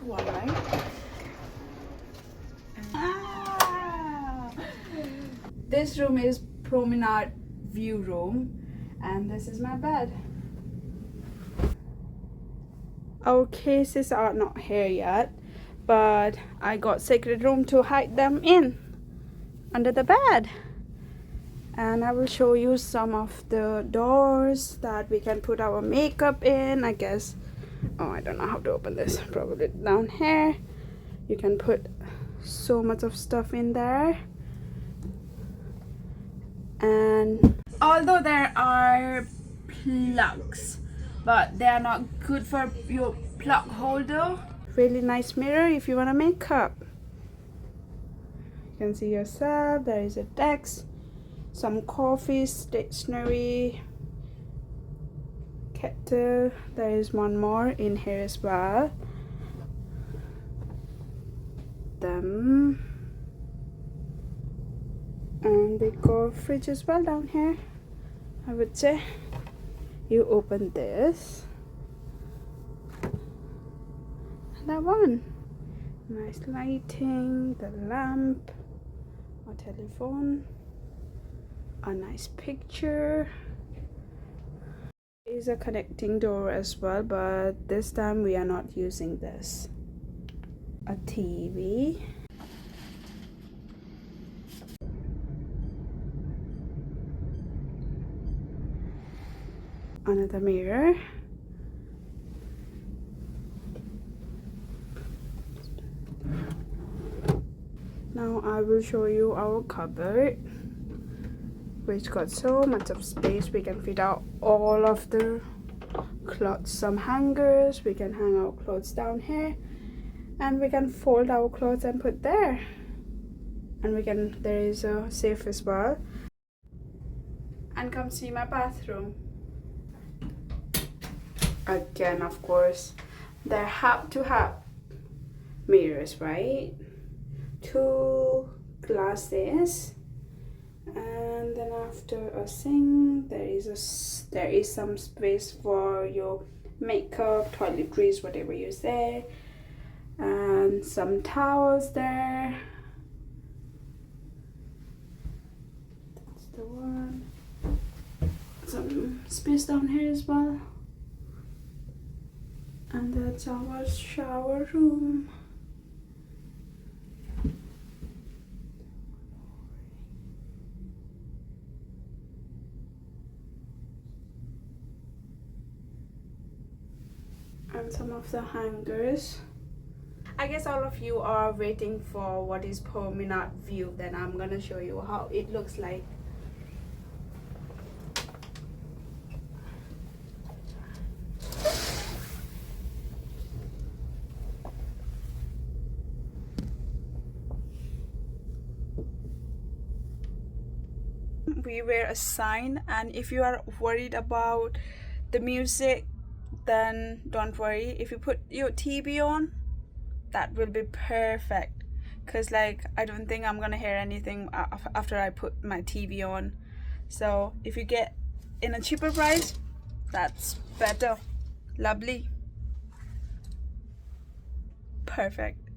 one, right? This room is Promenade View room, and this is my bed. Our cases are not here yet, but I got secret room to hide them in under the bed. And I will show you some of the doors that we can put our makeup in, I guess. Oh, I don't know how to open this. Probably down here. You can put so much of stuff in there. And although there are plugs, but they are not good for your plug holder. Really nice mirror if you want to make up. You can see yourself. There is a desk, some coffee, stationery, kettle. There is one more in here as well. Them. And we got fridge as well down here. I would say you open this and that one, nice lighting, the lamp, a telephone, a nice picture. There is a connecting door as well, but this time we are not using this. A TV. Another mirror. Now I will show you our cupboard, which got so much of space. We can fit out all of the clothes, some hangers. We can hang our clothes down here, and we can fold our clothes and put there. And there is a safe as well. And come see my bathroom. Again, of course, there have to have mirrors, right? 2 glasses, and then after a sink, there is some space for your makeup, toiletries, whatever you say, and some towels there. That's the one. Some space down here as well. And that's our shower room. And some of the hangers. I guess all of you are waiting for what is Promenade View. Then I'm gonna show you how it looks like. We wear a sign, and if you are worried about the music, then don't worry. If you put your TV on, that will be perfect, because like I don't think I'm gonna hear anything after I put my TV on. So if you get in a cheaper price, that's better. Lovely, perfect.